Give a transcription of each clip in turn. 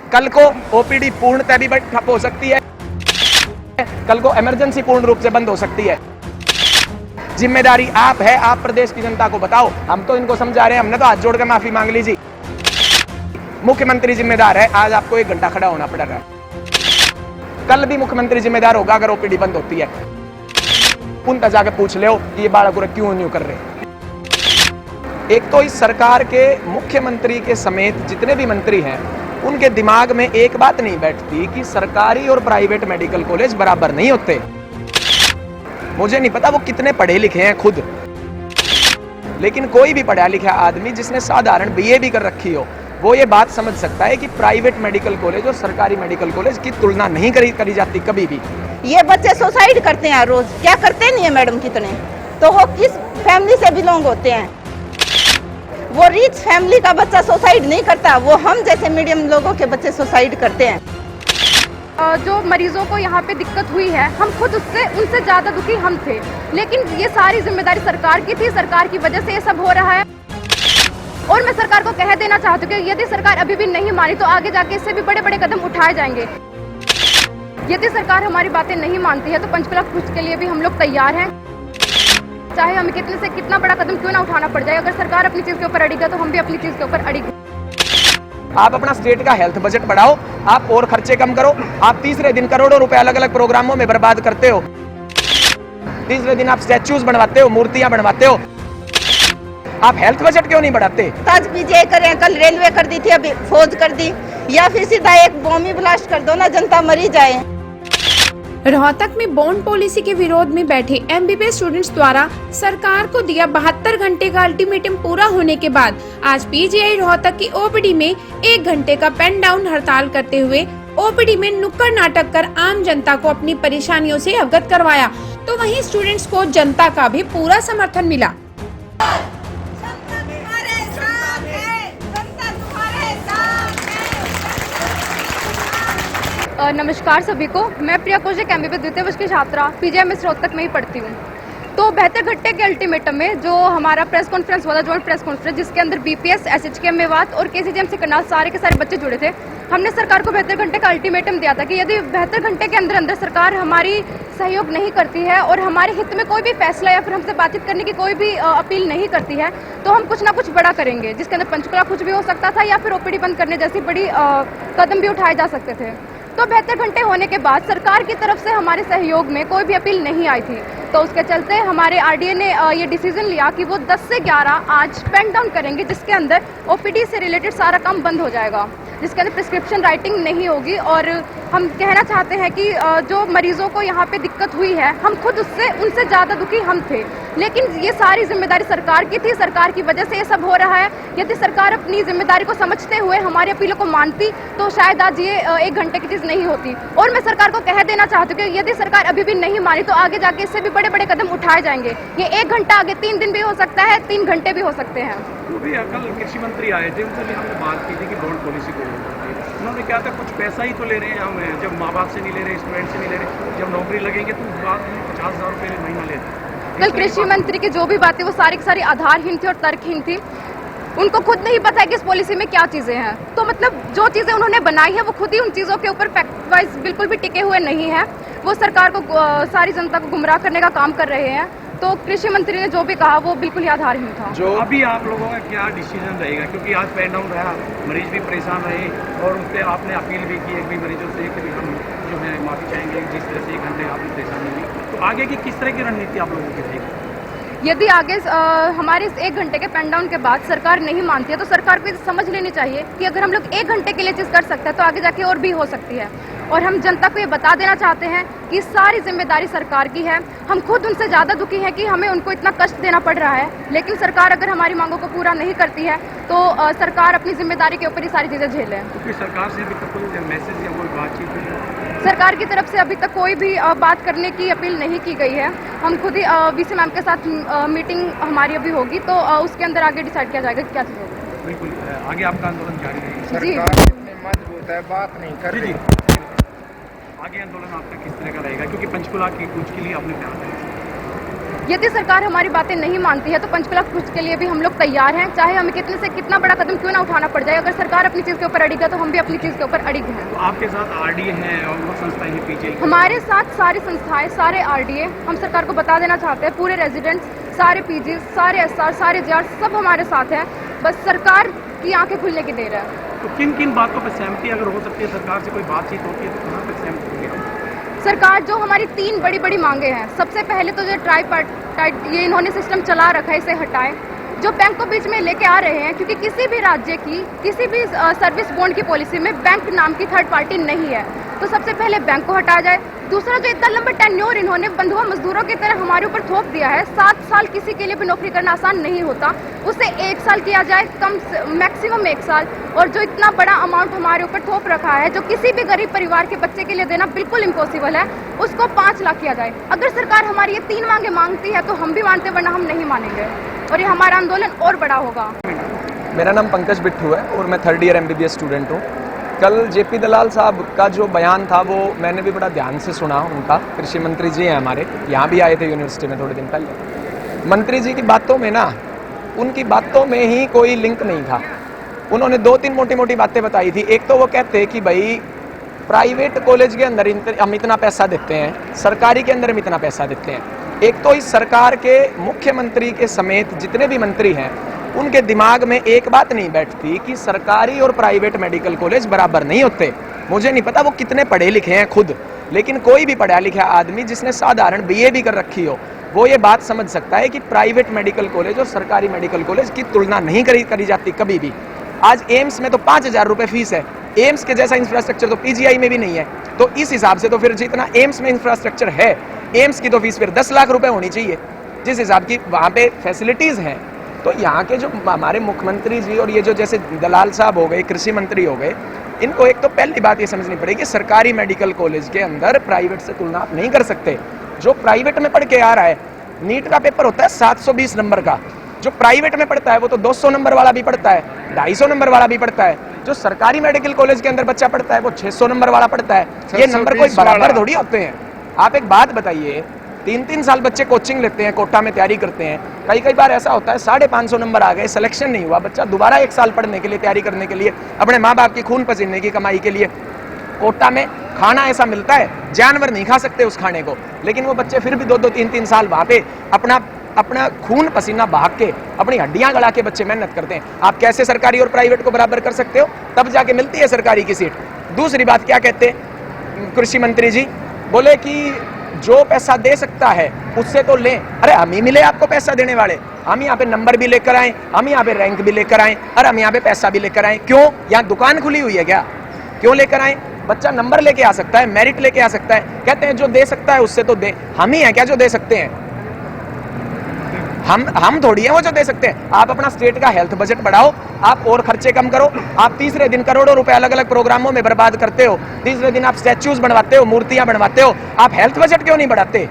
कल को ओपीडी पूर्णतः भी ठप हो सकती है, कल को इमरजेंसी पूर्ण रूप से बंद हो सकती है। जिम्मेदारी आप है, आप प्रदेश की जनता को बताओ। हम तो इनको समझा रहे हैं, हमने तो हाथ जोड़कर माफी मांग लीजिए। मुख्यमंत्री जिम्मेदार है, आज आपको 1 घंटा खड़ा होना पड़ेगा। कल भी मुख्यमंत्री जिम्मेदार होगा अगर ओपीडी बंद होती है। उनका जाके पूछ लो कि ये बाड़ा को क्यों न्यू कर रहे। एक तो इस सरकार के मुख्यमंत्री के समेत जितने भी मंत्री हैं, उनके दिमाग में एक बात नहीं बैठती कि सरकारी और प्राइवेट मेडिकल कॉलेज बराबर नहीं होते। मुझे नहीं पता वो कितने पढ़े लिखे हैं खुद, लेकिन कोई भी पढ़ा लिखा आदमी जिसने साधारण बीए भी कर रखी हो, वो ये बात समझ सकता है कि प्राइवेट मेडिकल कॉलेज और सरकारी मेडिकल कॉलेज की तुलना नहीं करी जाती कभी भी। ये बच्चे सुसाइड करते हैं रोज, क्या करते नहीं है मैडम कितने, तो वो किस फैमिली से बिलोंग होते हैं। वो रिच फैमिली का बच्चा सुसाइड नहीं करता, वो हम जैसे मीडियम लोगों के बच्चे सुसाइड करते हैं। जो मरीजों को यहाँ पे दिक्कत हुई है, हम खुद उनसे ज़्यादा दुखी हम थे, लेकिन ये सारी जिम्मेदारी सरकार की थी। सरकार की वजह से ये सब हो रहा है। और मैं सरकार को कह देना चाहती हूँ कि यदि सरकार अभी भी नहीं मानी तो आगे जाके इससे भी बड़े बड़े कदम उठाए जाएंगे। यदि सरकार हमारी बातें नहीं मानती है तो पंचकुला कूच के लिए भी हम लोग तैयार हैं, चाहे हमें कितने से कितना बड़ा कदम क्यों ना उठाना पड़ जाए। अगर सरकार अपनी चीज़ के ऊपर अड़ी है तो हम भी अपनी चीज़ के ऊपर अड़ेंगे। आप अपना स्टेट का हेल्थ बजट बढ़ाओ, आप और खर्चे कम करो। आप तीसरे दिन करोड़ों रुपए अलग अलग प्रोग्रामों में बर्बाद करते हो। तीसरे दिन आप स्टैच्यूज बनवाते हो, मूर्तियां बनवाते हो, आप हेल्थ बजट क्यों नहीं बढ़ाते? आज पीजीआई करें, कल रेलवे कर दी थी, अभी फौज कर दी, या फिर सीधा एक बॉम्ब ब्लास्ट कर दो ना, जनता मरी जाए। रोहतक में बॉन्ड पॉलिसी के विरोध में बैठे एमबीबीएस स्टूडेंट्स द्वारा सरकार को दिया 72 घंटे का अल्टीमेटम पूरा होने के बाद आज पीजीआई रोहतक की ओपीडी में 1 घंटे का पेन डाउन हड़ताल करते हुए ओपीडी में नुक्कड़ नाटक कर आम जनता को अपनी परेशानियों से अवगत करवाया। तो वहीं स्टूडेंट्स को जनता का भी पूरा समर्थन मिला। नमस्कार सभी को, मैं प्रिया कौशिक एमबीबीएस द्वितीय वर्ष की छात्रा पीजीआईएमएस रोहतक में ही पढ़ती हूँ। तो 72 घंटे के अल्टीमेटम में जो हमारा प्रेस कॉन्फ्रेंस हुआ था, जॉइंट प्रेस कॉन्फ्रेंस, जिसके अंदर बीपीएस, एसएचकेएम मेवात और केसीजीएम से करनाल सारे के सारे बच्चे जुड़े थे। हमने सरकार को 72 घंटे का अल्टीमेटम दिया था कि यदि 72 घंटे के अंदर सरकार हमारी सहयोग नहीं करती है और हमारे हित में कोई भी फैसला या फिर हमसे बातचीत करने की कोई भी अपील नहीं करती है, तो हम कुछ ना कुछ बड़ा करेंगे, जिसके अंदर पंचकुला कुछ भी हो सकता था या फिर ओपीडी बंद करने जैसी बड़ी कदम भी उठाए जा सकते थे। तो 72 घंटे होने के बाद सरकार की तरफ से हमारे सहयोग में कोई भी अपील नहीं आई थी, तो उसके चलते हमारे आरडीए ने ये डिसीजन लिया कि वो 10 से 11 आज पेन डाउन करेंगे, जिसके अंदर ओपीडी से रिलेटेड सारा काम बंद हो जाएगा, जिसके अंदर प्रिस्क्रिप्शन राइटिंग नहीं होगी। और हम कहना चाहते हैं कि जो मरीजों को यहाँ पे दिक्कत हुई है, हम खुद उनसे ज़्यादा दुखी हम थे, लेकिन ये सारी जिम्मेदारी सरकार की थी। सरकार की वजह से ये सब हो रहा है। यदि सरकार अपनी जिम्मेदारी को समझते हुए हमारी अपीलों को मानती तो शायद आज ये 1 घंटे की चीज़ नहीं होती। और मैं सरकार को कह देना चाहती हूँ कि यदि सरकार अभी भी नहीं मानी तो आगे जाके इससे भी बड़े बड़े कदम उठाए जाएंगे। ये 1 घंटा आगे 3 दिन भी हो सकता है, 3 घंटे भी हो सकते हैं। तो भी कल कृषि मंत्री आए थे, उनसे भी हमने बात की थी कि बॉन्ड पॉलिसी को उन्होंने क्या था, कुछ पैसा ही तो ले रहे हैं हम, जब माँ बाप से नहीं ले रहे, स्टूडेंट से नहीं ले रहे, जब नौकरी लगेंगे तो बाद में 50,000 रुपये महीना लेते। कल कृषि मंत्री की जो भी बातें वो सारी की सारी आधारहीन थी और तर्कहीन थी। उनको खुद नहीं पता है कि इस पॉलिसी में क्या चीज़ें हैं। तो मतलब जो चीज़ें उन्होंने बनाई है वो खुद ही उन चीज़ों के ऊपर फैक्ट वाइज बिल्कुल भी टिके हुए नहीं है। वो सरकार को, सारी जनता को गुमराह करने का काम कर रहे हैं। तो कृषि मंत्री ने जो भी कहा वो बिल्कुल ही आधारहीन था। जो अभी आप लोगों का क्या डिसीजन रहेगा, क्योंकि आज पेन डाउन रहा, मरीज भी परेशान रहे और उस पर आपने अपील भी की एक भी मरीजों से कि हम जो है माफ़ी चाहेंगे जिस तरह से 1 घंटे आपने परेशानी हुई। तो आगे की किस तरह की रणनीति आप लोगों की रहेगी? यदि आगे हमारे इस 1 घंटे के पेन डाउन के बाद सरकार नहीं मानती है तो सरकार को समझ लेनी चाहिए कि अगर हम लोग 1 घंटे के लिए चीज़ कर सकते हैं तो आगे जाके और भी हो सकती है। और हम जनता को ये बता देना चाहते हैं कि सारी जिम्मेदारी सरकार की है। हम खुद उनसे ज़्यादा दुखी हैं कि हमें उनको इतना कष्ट देना पड़ रहा है, लेकिन सरकार अगर हमारी मांगों को पूरा नहीं करती है तो सरकार अपनी जिम्मेदारी के ऊपर ही सारी चीज़ें झेले। क्योंकि सरकार से अभी तक कोई मैसेज या कोई बातचीत हुई? सरकार की तरफ से अभी तक कोई भी बात करने की अपील नहीं की गई है। हम खुद ही वीसी मैम के साथ मीटिंग हमारी अभी होगी, तो उसके अंदर आगे डिसाइड किया जाएगा कि क्या चीज़ होगी। बिल्कुल, आगे आपका आंदोलन जारी रहेगा। सरकार इतनी मजबूत है, बात नहीं कर रही। आगे आंदोलन आपका किस तरह का रहेगा, क्योंकि पंचकुला की कूच के लिए आपने प्यार है? यदि सरकार हमारी बातें नहीं मानती है तो पंचकुला कुछ के लिए भी हम लोग तैयार हैं, चाहे हमें कितने से कितना बड़ा कदम क्यों ना उठाना पड़ जाए। अगर सरकार अपनी चीज़ के ऊपर अड़िग है तो हम भी अपनी चीज़ के ऊपर अड़िग हैं। तो आपके साथ आरडीए हैं और वो संस्थाएं हैं पीजीआई, हमारे साथ सारी संस्थाएं, सारे आरडीए, हम सरकार को बता देना चाहते हैं, पूरे रेजिडेंट्स, सारे पीजी, सारे एसआर, सारे जेआर, सब हमारे साथ हैं। बस सरकार की आंखें खुलने की देर है। तो किन किन बातों पर सहमति अगर हो सकती है, सरकार से कोई बातचीत होती है तो कहाँ तक सहमति होगी? सरकार जो हमारी 3 बड़ी बड़ी मांगे हैं, सबसे पहले तो जो ट्राइपार्टाइट ये इन्होंने सिस्टम चला रखा है, इसे हटाएं। जो बैंक को बीच में लेके आ रहे हैं, क्योंकि किसी भी राज्य की किसी भी सर्विस बॉन्ड की पॉलिसी में बैंक नाम की थर्ड पार्टी नहीं है, तो सबसे पहले बैंक को हटाया जाए। दूसरा, जो इतना लंबा टेन्योर इन्होंने बंधुआ मजदूरों की तरह हमारे ऊपर थोप दिया है, 7 साल किसी के लिए भी नौकरी करना आसान नहीं होता, उसे 1 साल किया जाए, मैक्सिमम 1 साल। और जो इतना बड़ा अमाउंट हमारे ऊपर थोप रखा है, जो किसी भी गरीब परिवार के बच्चे के लिए देना बिल्कुल इम्पॉसिबल है, उसको 5 लाख किया जाए। अगर सरकार हमारी ये 3 मांगे मांगती है तो हम भी मानते, वरना हम नहीं मानेंगे और ये हमारा आंदोलन और बड़ा होगा। मेरा नाम पंकज बिट्टू है और मैं 3rd ईयर MBBS स्टूडेंट हूँ। कल JP दलाल साहब का जो बयान था वो मैंने भी बड़ा ध्यान से सुना। उनका, कृषि मंत्री जी हैं हमारे, यहाँ भी आए थे यूनिवर्सिटी में थोड़े दिन पहले। मंत्री जी की बातों में ना, उनकी बातों में ही कोई लिंक नहीं था। उन्होंने 2-3 मोटी मोटी बातें बताई थी। एक तो वो कहते कि भाई प्राइवेट कॉलेज के अंदर हम इतना पैसा देते हैं, सरकारी के अंदर हम इतना पैसा देते हैं। एक तो इस सरकार के मुख्यमंत्री के समेत जितने भी मंत्री हैं, उनके दिमाग में एक बात नहीं बैठती कि सरकारी और प्राइवेट मेडिकल कॉलेज बराबर नहीं होते। मुझे नहीं पता वो कितने पढ़े लिखे हैं खुद, लेकिन कोई भी पढ़ा लिखा आदमी जिसने साधारण BA भी कर रखी हो, वो ये बात समझ सकता है कि प्राइवेट मेडिकल कॉलेज और सरकारी मेडिकल कॉलेज की तुलना नहीं करी जाती कभी भी। आज एम्स में तो 5,000 रुपये फीस है। एम्स के जैसा इंफ्रास्ट्रक्चर तो PGI में भी नहीं है। तो इस हिसाब से तो फिर जितना एम्स में इंफ्रास्ट्रक्चर है, एम्स की तो फीस फिर 10 लाख रुपए होनी चाहिए, जिस हिसाब की वहाँ पे फैसिलिटीज़ हैं। तो यहाँ के जो हमारे मुख्यमंत्री जी और ये जो जैसे दलाल साहब हो गए, कृषि मंत्री हो गए, इनको एक तो पहली बात ये समझनी पड़ेगी, सरकारी मेडिकल कॉलेज के अंदर प्राइवेट से तुलना आप नहीं कर सकते। जो प्राइवेट में पढ़ के आ रहा है, नीट का पेपर होता है 720 नंबर का, जो प्राइवेट में पढ़ता है वो तो 200 नंबर वाला भी पढ़ता है, 250 नंबर वाला भी पढ़ता है। जो सरकारी मेडिकल कॉलेज के अंदर बच्चा पढ़ता है वो 600 नंबर वाला पढ़ता है। ये नंबर कोई बराबर थोड़ी होते हैं। आप एक बात बताइए, 3-3 साल बच्चे कोचिंग लेते हैं, कोटा में तैयारी करते हैं, कई बार ऐसा होता है 550 नंबर आ गए, सिलेक्शन नहीं हुआ, बच्चा दोबारा 1 साल पढ़ने के लिए, तैयारी करने के लिए, अपने माँ बाप की खून पसीने की कमाई के लिए, कोटा में खाना ऐसा मिलता है, जानवर नहीं खा सकते उस खाने को, लेकिन वो बच्चे फिर भी 2-2, 3-3 साल वहाँ पे अपना खून पसीना बहा के, अपनी हड्डियां गला के बच्चे मेहनत करते हैं। आप कैसे सरकारी और प्राइवेट को बराबर कर सकते हो? तब जाके मिलती है सरकारी की सीट। दूसरी बात क्या कहते कृषि मंत्री जी, बोले कि जो पैसा दे सकता है उससे तो लें। अरे हम ही मिले आपको पैसा देने वाले, हम यहाँ पे नंबर भी लेकर आए, हम यहाँ पे रैंक भी लेकर आए, और हम यहाँ पे पैसा भी लेकर आए। क्यों? यहाँ दुकान खुली हुई है क्या? क्यों लेकर आए? बच्चा नंबर लेके आ सकता है, मेरिट लेके आ सकता है। कहते हैं जो दे सकता है उससे तो दे। हम ही हैं क्या जो दे सकते हैं? हम थोड़ी हैं वो जो दे सकते हैं। आप अपना स्टेट का हेल्थ बजट बढ़ाओ, आप और खर्चे कम करो। आप तीसरे दिन करोड़ों रुपए अलग अलग प्रोग्रामों में बर्बाद करते हो, तीसरे दिन आप स्टैच्यूज बनवाते हो, मूर्तियां बनवाते हो, आप हेल्थ बजट क्यों नहीं बढ़ाते?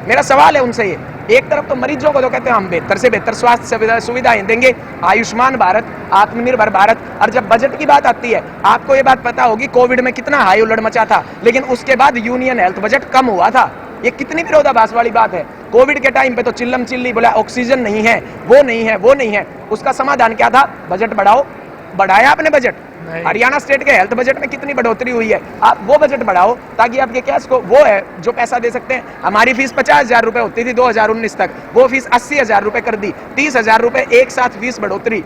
मेरा सवाल है उनसे ये। एक तरफ तो मरीजों को तो कहते हैं हम बेहतर से बेहतर स्वास्थ्य सुविधाएं देंगे, आयुष्मान भारत, आत्मनिर्भर भारत, और जब बजट की बात आती है, आपको ये बात पता होगी कोविड में कितना हाई उलट मचा था, लेकिन उसके बाद यूनियन हेल्थ बजट कम हुआ था। ये कितनी विरोधाभास वाली बात है। कोविड के टाइम पे तो चिल्लम चिल्ली बोला ऑक्सीजन नहीं है, वो नहीं है, वो नहीं है। उसका समाधान क्या था? बजट बढ़ाओ। बढ़ाया आपने बजट? हरियाणा स्टेट के हेल्थ बजट में कितनी बढ़ोतरी हुई है, आप वो बजट बढ़ाओ ताकि आपके कैश को, वो है जो पैसा दे सकते हैं। हमारी फीस 50,000 रुपए होती थी 2019 तक, वो फीस 80,000 रुपए कर दी, 30,000 रुपए एक साथ फीस बढ़ोतरी।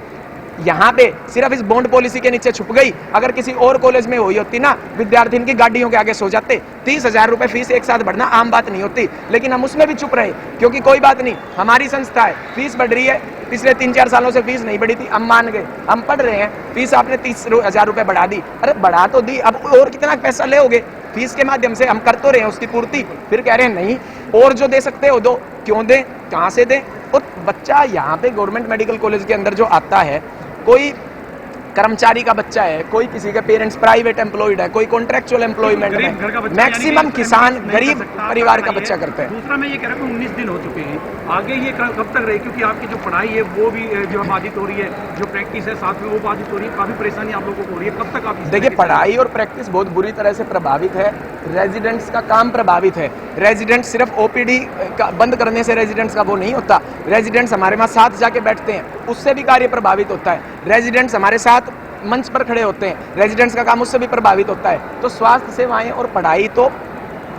यहाँ पे सिर्फ इस बॉन्ड पॉलिसी के नीचे छुप गई। अगर किसी और कॉलेज में हुई होती ना, विद्यार्थी की गाड़ियों के आगे सो जाते। 30,000 रुपए फीस एक साथ बढ़ना आम बात नहीं होती, लेकिन हम उसमें भी चुप रहे, क्योंकि कोई बात नहीं, हमारी संस्था है, फीस बढ़ रही है। पिछले 3-4 सालों से फीस नहीं बढ़ी थी, हम मान गए, हम पढ़ रहे हैं, फीस आपने 30,000 रुपए बढ़ा दी। अरे बढ़ा तो दी, अब और कितना पैसा ले फीस के माध्यम से? हम कर तो रहे हैं उसकी पूर्ति, फिर कह रहे हैं नहीं, और जो दे सकते हो दो। क्यों दें? कहाँ से दें? और बच्चा यहाँ पे गवर्नमेंट मेडिकल कॉलेज के अंदर जो आता है, कोई कर्मचारी का बच्चा है, कोई किसी के पेरेंट्स प्राइवेट एम्प्लॉयड है, कोई कॉन्ट्रेक्चुअल एम्प्लॉयमेंट गरीब घर का में, बच्चा मैक्सिमम यानी कि किसान नहीं गरीब कर सकता, परिवार का पढ़ाई बच्चा है। करते हैं। दूसरा मैं ये कह रहा हूँ 19 दिन हो चुके हैं, आगे ये कब तक रहे, क्योंकि आपकी जो पढ़ाई है वो भी जो है बाधित हो रही है, जो प्रैक्टिस है साथ में वो बाधित हो रही है, काफी परेशानी आप लोगों को हो रही है। कब तक आप देखिए, पढ़ाई और प्रैक्टिस बहुत बुरी तरह से प्रभावित है, रेजिडेंट्स का काम प्रभावित है। रेजिडेंट्स सिर्फ ओपीडी का बंद करने से रेजिडेंट्स का वो नहीं होता, रेजिडेंट्स हमारे वहाँ साथ जाके बैठते हैं, उससे भी कार्य प्रभावित होता है। रेजिडेंट्स हमारे साथ मंच पर खड़े होते हैं, रेजिडेंट्स का काम उससे भी प्रभावित होता है। तो स्वास्थ्य सेवाएं और पढ़ाई तो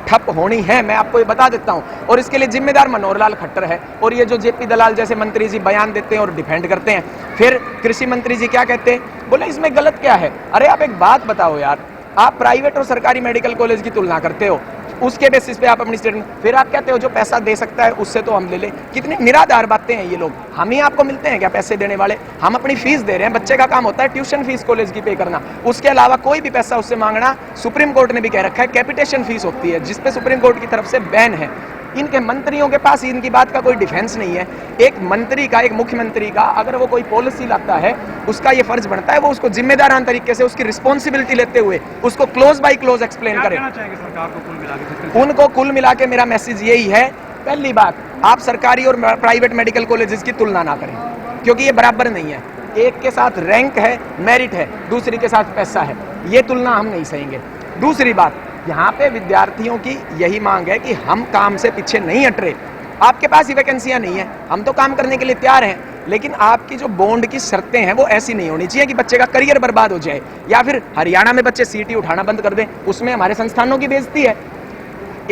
ठप होनी है, मैं आपको ये बता देता हूं। और इसके लिए जिम्मेदार मनोहर लाल खट्टर है, और ये जो जेपी दलाल जैसे मंत्री जी बयान देते हैं और डिफेंड करते हैं। फिर कृषि मंत्री जी क्या कहते हैं, बोले इसमें गलत क्या है। अरे आप एक बात बताओ यार, आप प्राइवेट और सरकारी मेडिकल कॉलेज की तुलना करते हो, उसके बेसिस पे आप अपनी स्टेटमेंट, फिर आप कहते हो जो पैसा दे सकता है उससे तो हम ले ले। कितनी निराधार बातें हैं ये लोग। हम ही आपको मिलते हैं क्या पैसे देने वाले? हम अपनी फीस दे रहे हैं, बच्चे का काम होता है ट्यूशन फीस कॉलेज की पे करना, उसके अलावा कोई भी पैसा उससे मांगना सुप्रीम कोर्ट ने भी कह रखा है कैपिटेशन फीस होती है, जिसपे सुप्रीम कोर्ट की तरफ से बैन है। इनके मंत्रियों के पास इनकी बात का कोई डिफेंस नहीं है। एक मंत्री का, एक मुख्यमंत्री का अगर वो कोई पॉलिसी लाता है, उसका ये फर्ज बनता है वो उसको जिम्मेदारान तरीके से उसकी रिस्पॉन्सिबिलिटी लेते हुए उसको क्लोज बाय क्लोज एक्सप्लेन करे। सरकार को कुल मिला के उनको कुल मिला के मेरा मैसेज यही है, पहली बात, आप सरकारी और प्राइवेट मेडिकल कॉलेजेस की तुलना ना करें, क्योंकि ये बराबर नहीं है। एक के साथ रैंक है, मेरिट है, दूसरी के साथ पैसा है, ये तुलना हम नहीं सहेंगे। दूसरी बात, यहाँ पे विद्यार्थियों की यही मांग है कि हम काम से पीछे नहीं हट रहे। आपके पास ही वैकेंसियां नहीं है, हम तो काम करने के लिए तैयार हैं, लेकिन आपकी जो बॉन्ड की शर्तें हैं वो ऐसी नहीं होनी चाहिए कि बच्चे का करियर बर्बाद हो जाए, या फिर हरियाणा में बच्चे सीटी उठाना बंद कर दें, उसमें हमारे संस्थानों की बेइज्जती है।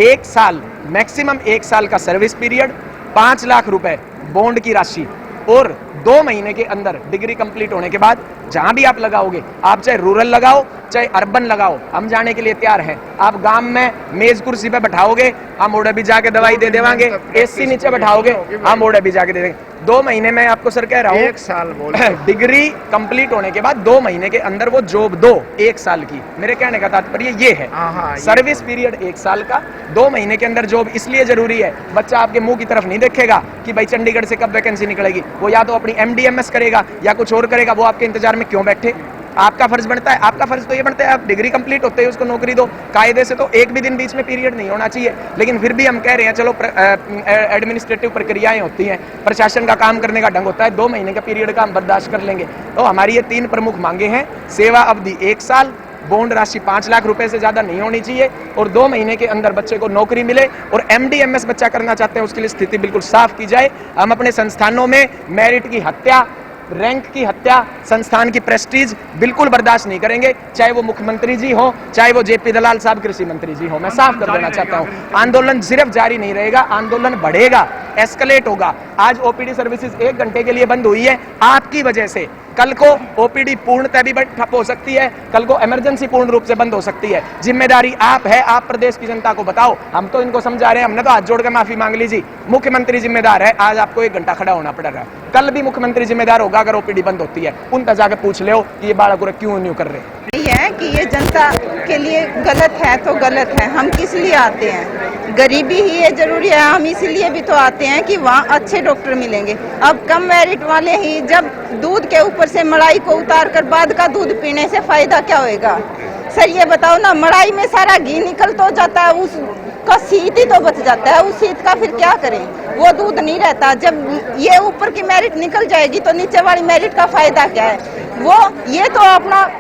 1 साल, मैक्सिमम 1 साल का सर्विस पीरियड, 5 लाख रुपए बॉन्ड की राशि, और 2 महीने के अंदर डिग्री कंप्लीट होने के बाद जहां भी आप लगाओगे, आप चाहे रूरल लगाओ चाहे अर्बन लगाओ, हम जाने के लिए तैयार हैं। आप गांव में मेज कुर्सी पे बैठाओगे, हम ओढ़े भी जाके दवाई दे देवांगे, एसी नीचे बैठाओगे, हम ओढ़े भी जाके दे देंगे। 2 महीने में आपको सर कह रहा हूँ, 1 साल बोल डिग्री कंप्लीट होने के बाद 2 महीने के अंदर वो जॉब दो, 1 साल की। मेरे कहने का तात्पर्य ये है, सर्विस पीरियड 1 साल का, 2 महीने के अंदर जॉब इसलिए जरूरी है, बच्चा आपके मुंह की तरफ नहीं देखेगा कि भाई चंडीगढ़ से कब वैकेंसी निकलेगी, वो या तो अपनी MDMS करेगा या कुछ और करेगा, वो आपके इंतजार में क्यों बैठे। आपका फर्ज बनता है, आपका फर्ज तो ये बनता है आप डिग्री कंप्लीट होते ही उसको नौकरी दो। कायदे से तो एक भी दिन बीच में पीरियड नहीं होना चाहिए, लेकिन फिर भी हम कह रहे हैं चलो एडमिनिस्ट्रेटिव प्रक्रियाएं होती हैं, प्रशासन का काम करने का ढंग होता है, 2 महीने का पीरियड का हम बर्दाश्त कर लेंगे। तो हमारी ये 3 प्रमुख मांगे हैं, सेवा अवधि 1 साल, बॉन्ड राशि 5 लाख रुपए से ज्यादा नहीं होनी चाहिए, और 2 महीने के अंदर बच्चे को नौकरी मिले, और MDMS बच्चा करना चाहते हैं उसके लिए स्थिति बिल्कुल साफ की जाए। हम अपने संस्थानों में मेरिट की हत्या, रैंक की हत्या, संस्थान की प्रेस्टीज बिल्कुल बर्दाश्त नहीं करेंगे, चाहे वो मुख्यमंत्री जी हो, चाहे वो जेपी दलाल साहब कृषि मंत्री जी हो। मैं साफ कर देना चाहता हूं, आंदोलन सिर्फ जारी नहीं रहेगा, आंदोलन बढ़ेगा, एस्केलेट होगा। आज ओपीडी सर्विसेज 1 घंटे के लिए बंद हुई है आपकी वजह से, कल को ओपीडी पूर्णतः भी ठप हो सकती है, कल को इमरजेंसी पूर्ण रूप से बंद हो सकती है। जिम्मेदारी आप है, आप प्रदेश की जनता को बताओ। हम तो इनको समझा रहे हैं, हमने तो हाथ जोड़ के माफी मांग लीजिए। मुख्यमंत्री जिम्मेदार है, आज आपको 1 घंटा खड़ा होना पड़ेगा, कल भी मुख्यमंत्री जिम्मेदार होगा अगर ओपीडी बंद होती है। उन तक जाकर पूछ लो कि ये बालक क्यों न्यू कर रहे हैं। ये है कि ये जनता के लिए गलत है तो गलत है। हम किस लिए आते हैं? गरीबी ही ये जरूरी है, हम इसीलिए भी तो आते हैं कि वहाँ अच्छे डॉक्टर मिलेंगे। अब कम मेरिट वाले ही जब दूध के ऊपर से मलाई को उतार कर बाद का दूध पीने से फायदा क्या होएगा? सर ये बताओ ना, मलाई में सारा घी निकल तो जाता है, उसका सीत ही तो बच जाता है, उस सीत का फिर क्या करें? वो दूध नहीं रहता। जब ये ऊपर की मेरिट निकल जाएगी तो नीचे वाली मेरिट का फायदा क्या है? वो ये तो अपना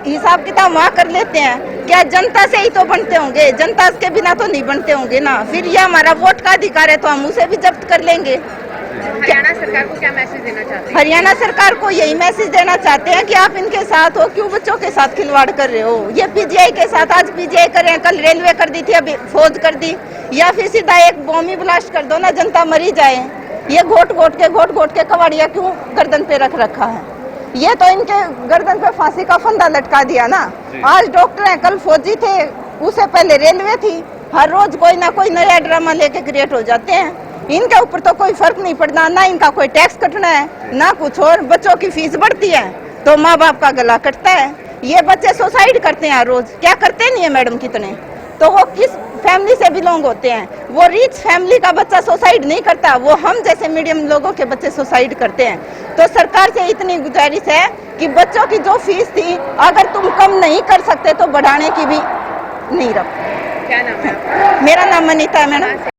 हिसाब किताब वहाँ कर लेते हैं, क्या जनता से ही तो बनते होंगे, जनता के बिना तो नहीं बनते होंगे ना। फिर ये हमारा वोट का अधिकार है तो हम उसे भी जब्त कर लेंगे। हरियाणा सरकार को क्या मैसेज देना चाहते हैं? हरियाणा सरकार को यही मैसेज देना चाहते हैं कि आप इनके साथ हो, क्यों बच्चों के साथ खिलवाड़ कर रहे हो? ये पीजीआई के साथ, आज पीजीआई कर रहे हैं, कल रेलवे कर दी थी, अभी फौज कर दी, या फिर सीधा एक बॉम्ब ही ब्लास्ट कर दो ना, जनता मरी जाए। ये घोट घोट के कवाड़िया क्यों गर्दन पे रख रखा है? ये तो इनके गर्दन पे फांसी का फंदा लटका दिया ना। आज डॉक्टर हैं, कल फौजी थे, उससे पहले रेलवे थी। हर रोज कोई ना कोई नया ड्रामा लेके क्रिएट हो जाते हैं। इनके ऊपर तो कोई फर्क नहीं पड़ता, ना इनका कोई टैक्स कटना है ना कुछ और। बच्चों की फीस बढ़ती है तो माँ बाप का गला कटता है। ये बच्चे सुसाइड करते हैं रोज, क्या करते नहीं है मैडम कितने? तो वो किस फैमिली से बिलोंग होते हैं। वो रिच फैमिली का बच्चा सुसाइड नहीं करता, वो हम जैसे मीडियम लोगों के बच्चे सुसाइड करते हैं। तो सरकार से इतनी गुजारिश है कि बच्चों की जो फीस थी अगर तुम कम नहीं कर सकते तो बढ़ाने की भी नहीं रखो। क्या नाम है आपका? मेरा नाम अनीता है मैडम।